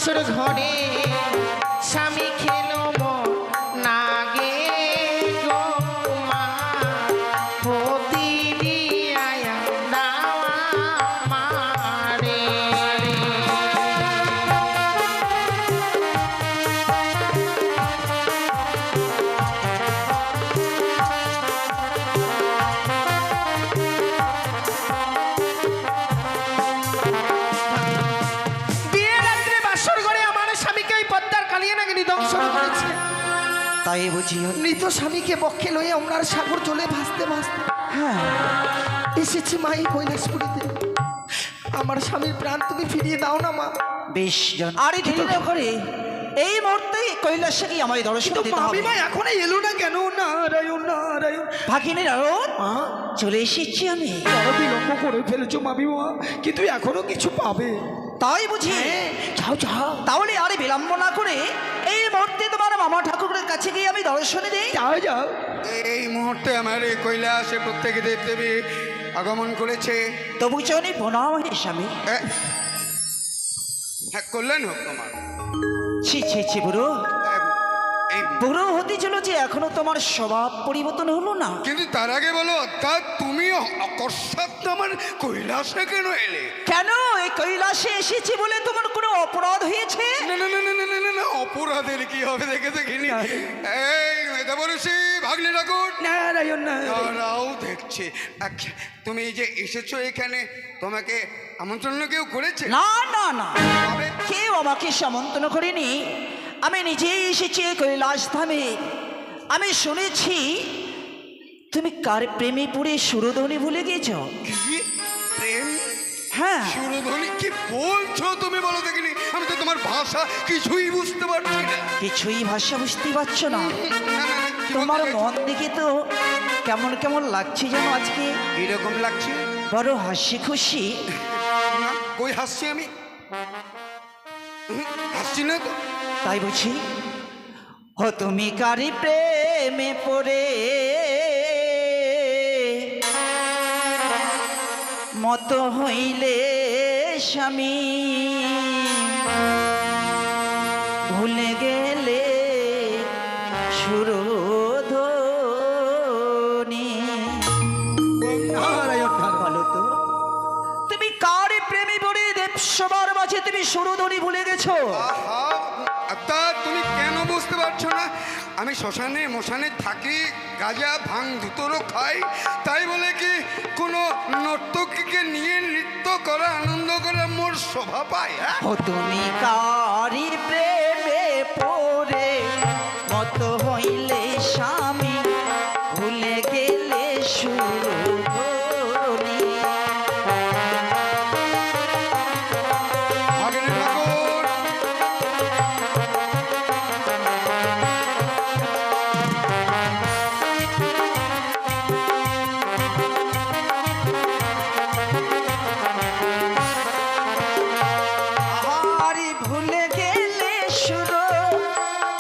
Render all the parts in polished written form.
বাসর ঘরে স্বামী খেলো মন না গে গো মা পতি দিয়া দাওয়া মারে তাই বুঝি মৃত স্বামীকে বক্ষে লইয়া ওনার সাগর চলে ভাসতে ভাসতে হ্যাঁ এসেছি মা এই কৈলাসপুরীতে। আমার স্বামীর প্রাণ তুমি ফিরিয়ে দাও না মা। বেশ জন আরে দেরি না করে এই মুহূর্তে কৈলাসে কি আমায় দর্শন দিতে হবে। মা এখনো এলো না কেন? নারায়ণ নারায়ণ। ভাগিনী নারায়ণ চলে এসেছি আমি। বড় বিলম্ব করে ফেলেছো মামিমা, কিন্তু এখনো কিছু পাবে। তাই বুঝি যাও যাও। তাহলে আরে বিলম্ব না করে এই মুহূর্তে তোমার মামা ঠাকুরের কাছে গিয়ে আমি দর্শনে দিই। যাও যাও। এই মুহূর্তে আমার এই কৈলাসে প্রত্যেক দেবদেবী আগমন করেছে। তবু চলে প্রণাম হে স্বামী। হ্যাঁ, কল্যাণ হোক তোমার। ছি ছি ছি বুড়ো, এই বুড়ো হতে চলো যে এখনো তোমার স্বভাব পরিবর্তন হলো না। কিন্তু তার আগে বলো, অর্থাৎ তুমি অকস্মাৎ আমার কৈলাসে কেন এলে? কেন এই কৈলাসে এসেছি বলে তোমার কোনো অপরাধ হয়েছে? না না না না না না না না, অপরাধের কি হবে দেখে দেখিনি। এই মেধাবরসী ভাগ্নে ঠাকুর নারায়ণ নারায়ণ। তারাও দেখছে। আচ্ছা, তুমি এই যে এসেছো এখানে, তোমাকে আমন্ত্রণ কেউ করেছে? না না না, তবে কেউ আমাকে সমন্তন করেনি। আমি নিজেই এসেছি এই কৈলাস ধামে। আমি শুনেছি তুমি কার প্রেমে পড়ে সুরধ্বনি ভুলে গিয়েছ। কি প্রেম হ্যাঁ, সুরধ্বনি কি বলছো তুমি? বলো দেখিনি, আমি তো তোমার ভাষা কিছুই বুঝতে পারছি না। কিছুই ভাষা বুঝতে পারছো না। না, না, না, কি তোমার বলতে মন দেখে তো কেমন কেমন লাগছে যেন আজকে চাইছো? কিরকম লাগছে? বড় হাসি খুশি। না, কই হাসছি আমি? হাসছি না তো। তাই বুঝি ও তুমি কারি প্রেমে পড়ে মত হইলে স্বামী ভুলে গেলে সুরধ্বনি। বলো তো তুমি কারি প্রেমে পড়ে দেব সবার মাঝে তুমি সুরধ্বনি ভুলে গেছো। আহা, তা তুমি কেন বুঝতে পারছো না? আমি শ্মশানে মশানে থাকি, গাঁজা ভাঙ ধুতরও খাই, তাই বলে কি কোনো নর্তকীকে নিয়ে নৃত্য করা আনন্দ করা মোর শোভা পায়? হ্যাঁ, ও তুমি কারি প্রেমে পড়ে মত হইলে স্বামী ভুলে গেলে সুরধ্বনি। ভাগ্নে ঠাকুর আহারি ভুলে গেলে সুরধ্বনি।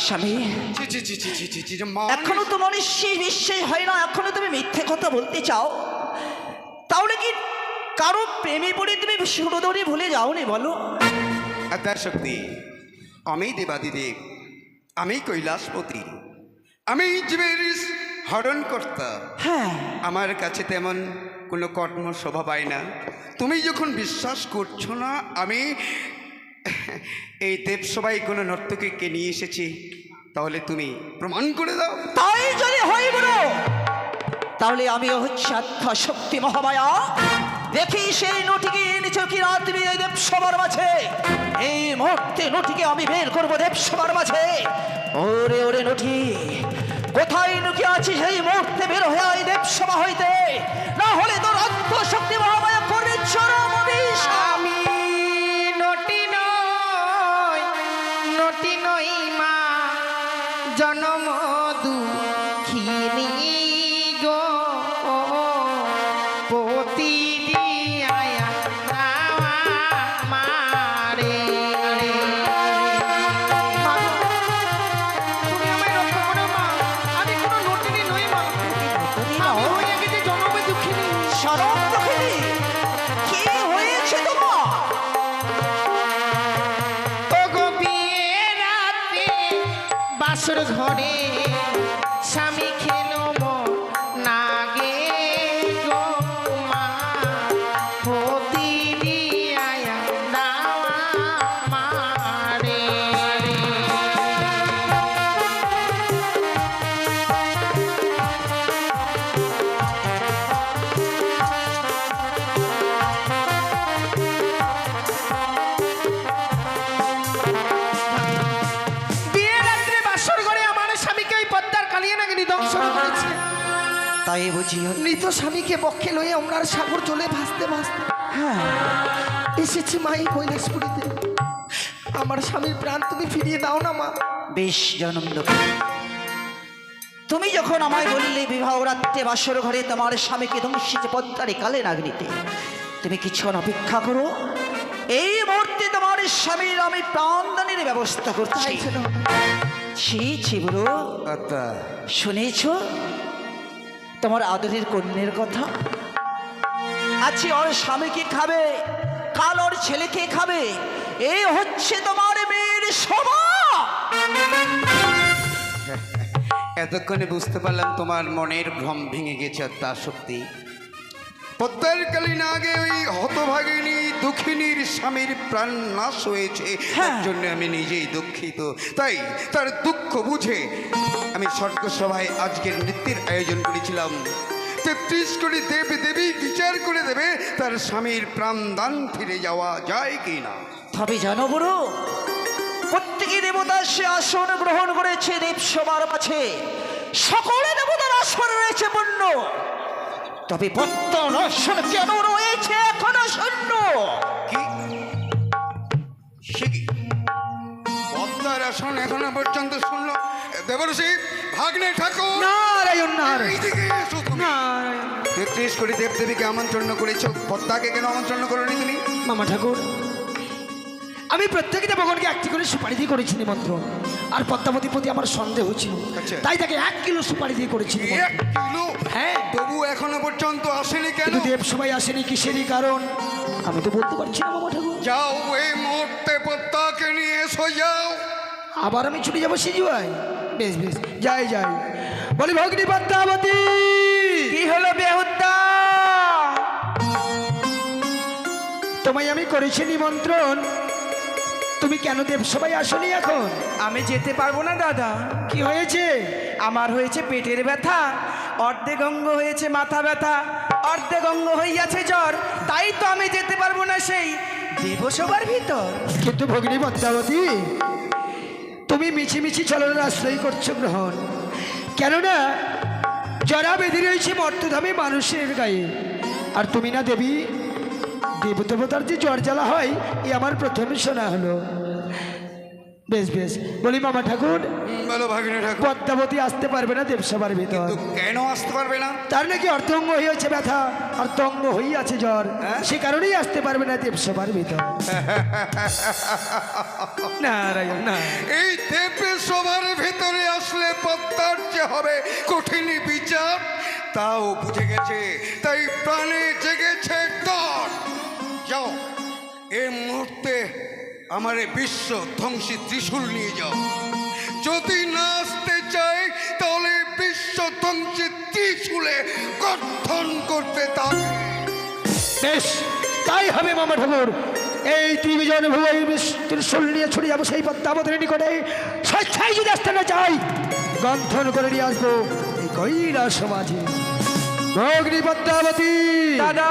স্বামী, ছি ছি ছি ছি ছি ছি ছি, মা এখনো তোমার সেই বিশ্বাস হয় না? এখনো তুমি মিথ্যে কথা বলতে চাও? তাহলে কি কারো প্রেমে পড়ে তুমি সুরধনী ভুলে যাওনি বলো? আত্মা শক্তি, আমি দেবাদিদেব, আমি কৈলাসপতি, আমি জীবের হরণ কর্তা। হ্যাঁ, আমার কাছে তেমন কোনো কর্ম শোভা পায় না। তুমি যখন বিশ্বাস করছো না আমি এই দেবসভায় কোনো নর্তকীকে নিয়ে এসেছি, তাহলে তুমি প্রমাণ করে দাও। তাই যদি হয় বলো, তাহলে আমিও হচ্ছে আত্মা শক্তি মহামায়া। দেখি সেই নটিকে এনেছো কি না তুমি এই দেবসভার মাঝে। এই মুহূর্তে নটিকে আমি বের করবো দেবসভার মাঝে। ওরে ওরে নটি, কোথায় লুকিয়ে আছিস? এই মুহূর্তে বের হয়ে এই দেবসভা হইতে, না হলে তোর আত্মা শক্তি মহামায়া করবে চরম অভিশাপ। আমি নটি নই মা, জনম দুঃখিনী গো, প্রতিদিয়া মারে। তুমি আমায় রক্ষা করো মা, আমি কোনো নটিনী নই মা, আমি হয়ে গেছি জনমে দুঃখিনী। চরম দুঃখিনী, কি হয়েছে তোমার? ওগো বিয়ে রাতে বাসর ঘরে স্বামী খেলো না গে গো মা, প্রতিদিয়া মারে। বিয়ে রাত্রে বাসর ঘরে আমার স্বামীকে ওই পদ্মার কালিয়া নাকি দংশন করেছে। তাই বুঝি? মৃত স্বামীকে পক্ষে লয়ে ওনার সাগর জলে ভাসতে ভাসতে হ্যাঁ, এসেছি মা এই কৈলাসপুরীতে। আমার স্বামীর প্রাণ তুমি ফিরিয়ে দাও না মা। বেশ জনন্দ, তুমি যখন আমায় বললে বিবাহ রাত্রে বাসর ঘরে তোমার স্বামীকে ধ্বংসিতে পদ্মারে কালে নাগরিতে, তুমি কিছুক্ষণ অপেক্ষা করো। এই মুহূর্তে তোমার স্বামীর আমি প্রাণদানের ব্যবস্থা করছি। ছি ছি বুড়ো, আত্মা শুনেছ তোমার আদরের কন্যের কথা? আছি ওর স্বামীকে খাবে, কাল ওর ছেলেকে খাবে। এই হচ্ছে তোমার মেয়ের স্বভাব। এতক্ষণে বুঝতে পারলাম তোমার মনের ভ্রম ভেঙে গেছে আত্মা শক্তি। পদ্মার কালী না আগে ওই হতভাগিনী দুঃখিনীর স্বামীর প্রাণ নাশ হয়েছে, তার জন্য আমি নিজেই দুঃখিত। তাই তার দুঃখ বুঝে আমি স্বর্গসভায় আজকের নৃত্যের আয়োজন করেছিলাম। 33 কোটি দেব দেবী বিচার করে দেবে তার স্বামীর প্রাণদান ফিরে যাওয়া যায় কি না। তবে জানো বুড়ো, প্রত্যেকে দেবতা সে আসন গ্রহণ করেছে দেবসভার মাঝে। সকলে দেবতার আসন রয়েছে পূর্ণ, তবে বর্তমান আসন কেন রয়েছে এখনো শূন্য? কি সে কি পদ্মার আসন এখনো পর্যন্ত শুনল? দেবর্ষি ভাগ্নে ঠাকুর, নারায়ণ নারায়ণ এইদিকে এসো তুমি। নারায়ণ। 33 কোটি দেবদেবীকে আমন্ত্রণ করেছো, পদ্মাকে কেন আমন্ত্রণ করোনি তুমি? মামা ঠাকুর, আমি প্রত্যেকটা ভগবানকে একটি করে সুপারি দিয়ে করেছি নিমন্ত্রণ। আর পদ্মাবতীর প্রতি আমার সন্দেহ ছিল, আচ্ছা। তাই তাকে 1 কিলো সুপারি দিয়ে করেছি নিমন্ত্রণ। 1 কিলো? হ্যাঁ। তবু এখনো পর্যন্ত আসেনি কেন? কিন্তু দেব সবাই আসেনি কিসেরই কারণ আমি তো বলতে পারছি না মামা ঠাকুর। যাও এই মুহূর্তে পদ্মাকে নিয়ে এসো, যাও। আবার আমি ছুটে যাবো সিজুয়ায়? বেশ বেশ, যাই যাই। বলি ভগ্নী পদ্মাবতী, কি হলো বেহুদ্দা? তোমায় আমি করেছি নিমন্ত্রণ, তুমি কেন দেব সবাই আসনি এখন? আমি যেতে পারবো না দাদা। কি হয়েছে? আমার হয়েছে পেটের ব্যথা, অর্ধেক অঙ্গ হয়েছে মাথা ব্যথা, অর্ধেক অঙ্গ হইয়াছে জ্বর, তাই তো আমি যেতে পারবো না সেই দেবসভার ভিতর। কিন্তু ভগ্নী পদ্মাবতী, তুমি মিছিমিছি চলনের আশ্রয় করছো গ্রহণ, কেননা জরা বেঁধে রয়েছে মর্তধামে মানুষের গায়ে। আর তুমি না দেবী, দেবদেবতার যে জ্বর জ্বালা হয় এ আমার প্রথমে শোনা হলো। বেশ বেশ, বলি মামা ঠাকুর, বলো ভাগিনী ঠাকুর। পদ্মাবতী আসতে পারবে না দেবসভার ভিতর। তো কেন আসতে পারবে না? তার নাকি অর্থঙ্গ হয়েছে ব্যথা, অর্থঙ্গ হইয়াছে জ্বর, সে কারণেই আসতে পারবে না দেবসভার ভিতর। নারায়ণ না, এই দেবে সবার ভেতরে আসলে পদ্মার যে হবে কঠিন বিচার তাও বুঝে গেছে, তাই প্রাণে জেগেছে ডর। যাও এই মুহূর্তে আমার এই বিশ্ব ধ্বংসী ত্রিশূল নিয়ে যাও। যদি না আসতে চাই তাহলে বিশ্ব ধ্বংসী ত্রিশূলে গঠন করতে তাকে। বেশ তাই হবে মামা ঠাকুর। এই ত্রিবিজন ভুবই ত্রিশূল নিয়ে ছুটে যাবো সেই পদ্মাবতীর নিকটে। স্বেচ্ছায় যদি আসতে না চাই, গন্থন করে নিয়ে আসবো এই কৈলাস সমাজে। ভগ্নী পদ্মাবতী, দাদা,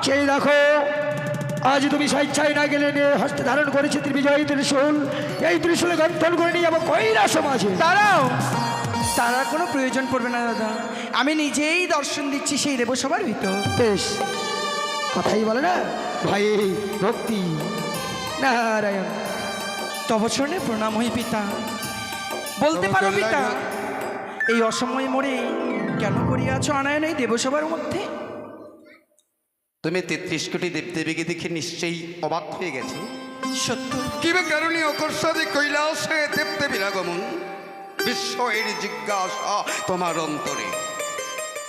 চেয়ে দেখো, আজ তুমি স্বেচ্ছায় না গেলে হস্তে ধারণ করেছে ত্রিবিজয় ত্রিশূল। এই ত্রিশূলে গন্থন করে নিয়ে যাবো কৈলাস সমাজে। দাঁড়াও, তারা কোনো প্রয়োজন পড়বে না দাদা, আমি নিজেই দর্শন দিচ্ছি সেই দেবসভার ভিতর। বেশ, কথাই বলে না ভাই ভক্তি। নারায়ণ, তব চরণে প্রণাম হই পিতা। বলতে তব পারো কল্যাণ পিতা, হোক। এই অসময়ে মরে কেন করিয়াছ আনায়ন এই দেবসভার মধ্যে? তুমি 33 কোটি দেবদেবীকে দেখে নিশ্চয়ই অবাক হয়ে গেছো। সত্য কিবা কারণে অকস্মাতে কৈলাসে দেবদেবীর আগমন, বিশ্ব এর জিজ্ঞাসা তোমার অন্তরে।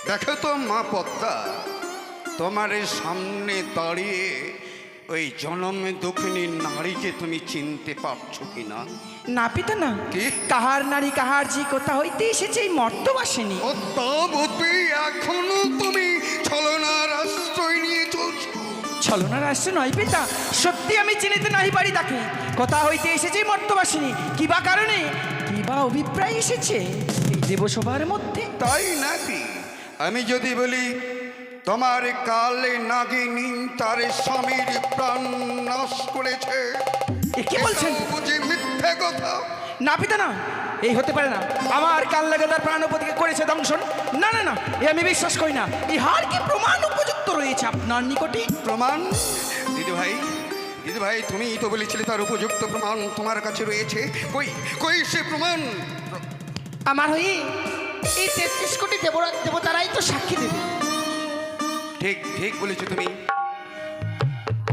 দেখো তো মা পদ্মা, তোমার এই সামনে দাঁড়িয়ে ওই জনমে দক্ষিণী নারীকে তুমি চিনতে পারছো কিনা? না পিতা না, কি? কাহার নারী কাহার জি কোথা হইতে এসেছে এই মর্তবাসিনী। পদ্মাবতী, এখনো তুমি ছলনার আশ্রয় নিয়ে চলছো। ছলনার আসছে নয় পিতা, সত্যি আমি চিনিতে নাহি পারি তাকে। কোথা হইতে এসেছে এই মর্তবাসিনী, কিবা কারণে কিবা অভিপ্রায় এসেছে এই দেবসভার মধ্যে। তাই নাকি? আমি যদি বলি তোমার কালে নাগিনী তার স্বামীর প্রাণ নাশ করেছে, এ কি বলছেন? এটাও বুঝি মিথ্যে কথা? না পিতা না, এই হতে পারে না। আমার কাল লাগে তার প্রাণপতিকে করেছে দংশন। না না না, এ আমি বিশ্বাস করি না। ইহার কি প্রমাণ উপযুক্ত রয়েছে আপনার নিকটে? প্রমাণ? দিদি ভাই, দিদি ভাই, তুমি তো বলেছিলে তার উপযুক্ত প্রমাণ তোমার কাছে রয়েছে। কই কই সে প্রমাণ? আমার হয়ে এই 33 কোটি দেবতারাই তো সাক্ষী দেবে। ঠিক ঠিক বলেছো তুমি।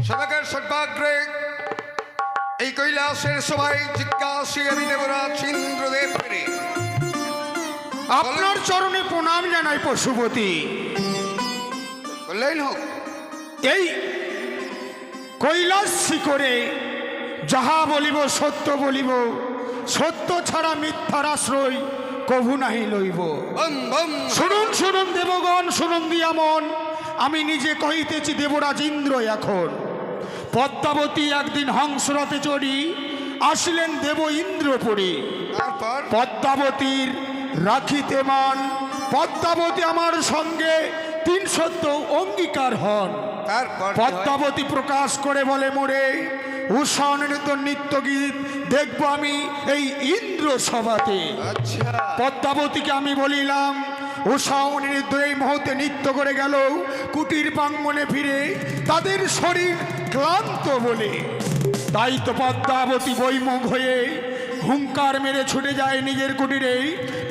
সবাইকার সর্বাগ্রে এই কৈলাসের সবাই জিজ্ঞাসী আমি দেবরাজ ইন্দ্রদেব ফিরে। আপনার চরণে প্রণাম জানাই পশুপতি। কল্যাণ হোক। এই কৈলাস শিখরে যাহা বলিব সত্য বলিব, সত্য ছাড়া মিথ্যার আশ্রয় কভু নাহি লইব। বম বম। শুনুন শুনুন দেবগণ, শুনুন দিয়া মন, আমি নিজে কহিতেছি দেবরাজ ইন্দ্র। এখন পদ্মাবতী একদিন হংসরথে চড়ি আসিলেন দেব ইন্দ্রপুরী। তারপর পদ্মাবতীর রাখিতে মান, পদ্মাবতী আমার সঙ্গে 300 অঙ্গীকার হন। তারপর পদ্মাবতী প্রকাশ করে বলে মোরে উষানিত নৃত্য গীত দেখবো আমি এই ইন্দ্র সভাতে। আচ্ছা, পদ্মাবতীকে আমি বলিলাম উষা অনিরুদ্ধ এই মুহূর্তে নৃত্য করে গেল কুটির প্রাঙ্গণে ফিরে, তাদের শরীর ক্লান্ত বলে। তাই তো পদ্মাবতী বৈমুখ হয়ে হুঙ্কার মেরে ছুটে যায় নিজের কুটিরে।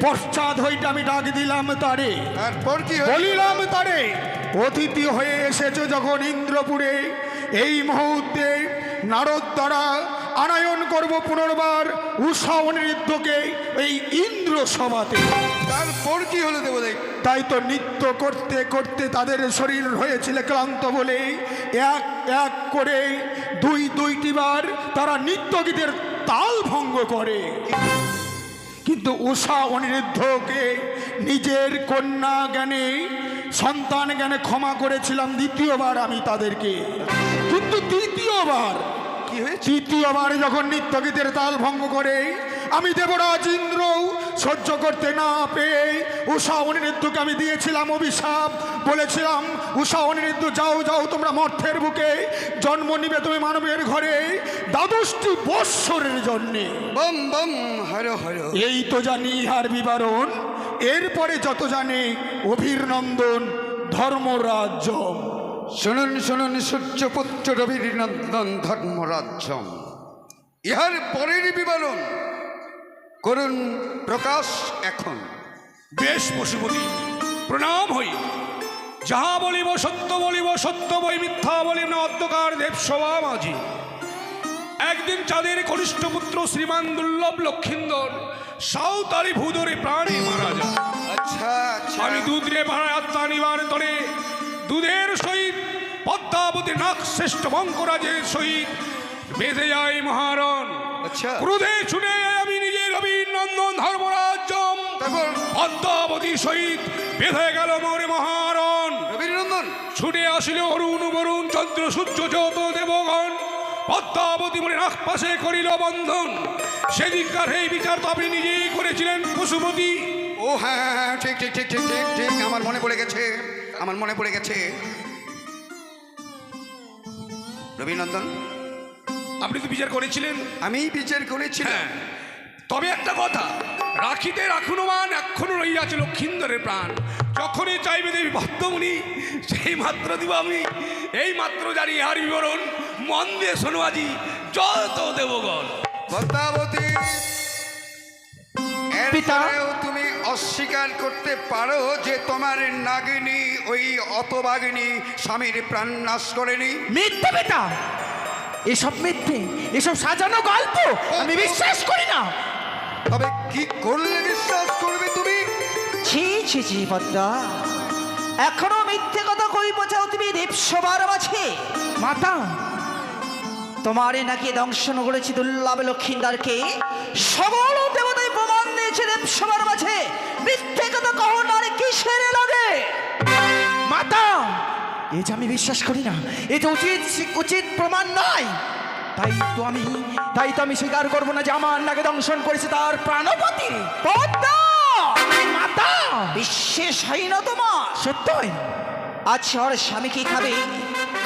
পশ্চাৎ হইতে আমি ডাক দিলাম তারে, তারপর কি হলো? বলিলাম তারে অতিথি হয়ে এসেছো যখন ইন্দ্রপুরে, এই মুহূর্তে নারদ দ্বারা আনায়ন করব পুনর্বার উষা অনিরুদ্ধকে এই ইন্দ্র সভাতে। তারপর কি হলো দেবদেব? তাই তো নৃত্য করতে করতে তাদের শরীর হয়েছিল ক্লান্ত বলে এক এক করে দুইটি বার তারা নৃত্য গীতের তাল ভঙ্গ করে। কিন্তু উষা অনিরুদ্ধকে নিজের কন্যা জ্ঞানে সন্তান জ্ঞানে ক্ষমা করেছিলাম দ্বিতীয়বার আমি তাদেরকে। কিন্তু তৃতীয়বার কি হয়েছে? তৃতীয়বার যখন নৃত্য গীতের তাল ভঙ্গ করে আমি দেবরাজ ইন্দ্র সহ্য করতে না পেয়ে উষা অনিরুদ্ধকে আমি দিয়েছিলাম অভিশাপ। বলেছিলাম উষা অনিরুদ্ধ যাও যাও তোমরা মর্তের বুকে জন্ম নিবে তুমি মানবের ঘরে 12টি বৎসরের জন্যে। Bomb bomb Har Har. এই তো জানি ইহার বিবরণ, এরপরে যত জানে অভিনন্দন ধর্মরাজ্য। শুনুন শুনুন সূর্যপুত্র রবির নন্দন ধর্মরাজ্যম। ইহার পরের বিবরণ করুন প্রকাশ এখন। বেশ পশুপতি, প্রণাম হই। যাহা বলিব সত্য বই, মিথ্যা বলিব না। অধ্যকার দেবসভা মাঝি একদিন চাঁদের কনিষ্ঠ পুত্র শ্রীমান দুর্লভ লক্ষিন্দর সাঁওতালি ভূদরে প্রাণে মারা যায়। আচ্ছা আচ্ছা, আমি দুধরে ভাড়া আত্মা নিবার তরে দুধের সহিত পদ্মাবতী নাক শ্রেষ্ঠ বঙ্করাজের সহিত বেঁধে যায় মহারণ। আচ্ছা। ক্রোধে ছুটে আমি নিজের অভিনন্দন ধর্মরাজ্যম তারপর পদ্মাবতীর সহিত বেঁধে গেল মোরে মহারণ। রবীন্দ্রনন্দন ছুটে আসিল অরুণ বরুণ চন্দ্র সূর্য যত দেবগণ। পদ্মাবতী মনে নাক পাশে করিল বন্ধন। সেদিককার এই বিচার তো আপনি নিজেই করেছিলেন পশুপতি। ও হ্যাঁ হ্যাঁ হ্যাঁ, ঠিক ঠিক ঠিক ঠিক ঠিক ঠিক আমার মনে পড়ে গেছে, আমার মনে পড়ে গেছে। রবীন্দ্রনন্দন, আপনি তো বিচার করেছিলেন। আমি বিচার করেছিলাম। হ্যাঁ, তবে একটা কথা, রাখিতে রাখুনমান এখনো রইয়াছে লক্ষিন্দরের প্রাণ। যখনই চাইবে দেবী ভক্তমুনি সেই মাত্র দিব আমি। এই মাত্র জানি আর বিবরণ, মন দিয়ে শোনো আজি যত দেবগণ। পদ্মাবতী, পিতা। এরপরেও তুমি অস্বীকার করতে পারো যে তোমার নাগিনী ওই অতবাগিনী স্বামীর প্রাণ নাশ করেনি? মিথ্যে পিতা, এসব মিথ্যে, এসব সাজানো গল্প আমি বিশ্বাস করি না। তবে কি করলে বিশ্বাস করবে তুমি? ছি ছি ছি পদ্মা, এখনো মিথ্যে কথা কই বোঝাও তুমি দেবসভার মাঝে? মাতা, তোমারে নাকি দংশন করেছি দুর্লভ লক্ষিন্দারকে। সকল দেবতাই প্রমাণ দিয়েছে দেবসভার মাঝে। মিথ্যে কথা কখন আর কিসের লাগে? মাতা, এই যে আমি বিশ্বাস করি না, এই যে উচিত প্রমাণ নয়। তাই তো আমি স্বীকার করবো না যে আমার নাকে দংশন করেছে তার প্রাণপতি পদ্মা, মাতা। বিশ্বাস হয় না তোমার? সত্যই। আচ্ছা, ওর স্বামী কি খাবে?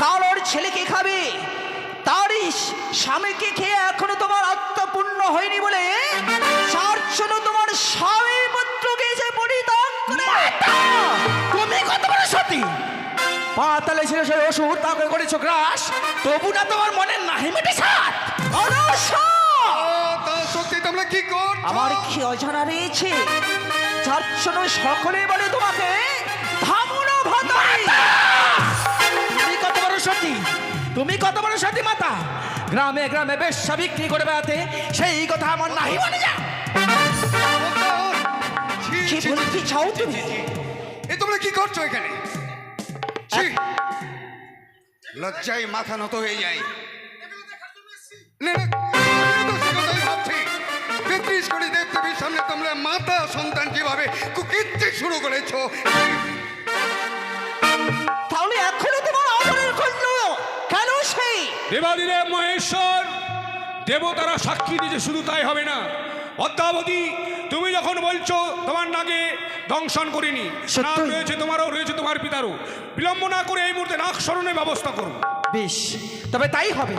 কাল ওর ছেলে কি খাবে? তারই স্বামীকে খেয়ে এখনো তোমার আত্মপূর্ণ হয়নি বলে যার জন্য তোমার স্বামী পুত্রকে যে পরিত্যাগ করে। তুমি কত বড় সতী! পাতালে ছিল সেই অসুর, তাকে করেছো গ্রাস, তবু না তোমার মনে নাহি মেটে সাত। তা সত্যি তোমরা কি করছো? আমার কি অজানা রয়েছে যার জন্য সকলে বলে তোমাকে ধামুনো ভাতারি? তুমি কত বড় সতী! তুমি কত বড় সতী মাতা! গ্রামে গ্রামে বেশ্যা বিক্রি করে বেড়াতে, সেই কথা আমার নাহি মনে যা। ছি, কি ছি, বলতে চাও তুমি? এ তোমরা কি করছো এখানে? ছি! লজ্জায় মাথা নত হয়ে যায়। না, না, আমিও তো সে কথাই ভাবছি। 33 কোটি দেবদেবীর সামনে তোমরা মাতা সন্তান কিভাবে কুকীর্তি শুরু করেছো? তাহলে এখনো তোমার আদরের কন্য কেন সেই? দেবাদিদেব মহেশ্বর দেবতারা সাক্ষী দিয়েছে, শুধু তাই হবে না। পদ্মাবতী, তুমি যখন বলছো তোমার নাকে দংশন করিনি, নাক সত্যই। রয়েছে তোমারও, রয়েছে তোমার পিতারও, বিলম্ব না করে এই মুহূর্তে নাক স্মরণের ব্যবস্থা করুন। বেশ, তবে তাই হবে।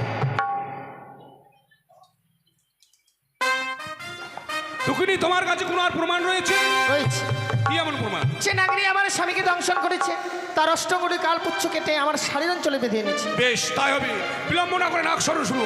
দুঃখিনী, তোমার কাছে কোনো আর প্রমাণ রয়েছে? রয়েছে। কি এমন প্রমাণ? সে নাগরী আমার স্বামীকে দংশন করেছে, তার অষ্টমগুলি কালপুচ্ছ কেটে আমার শাড়ির অঞ্চলে বেঁধে এনেছে। বেশ, তাই হবে। বিলম্ব না করে নাক স্মরণ শুরু।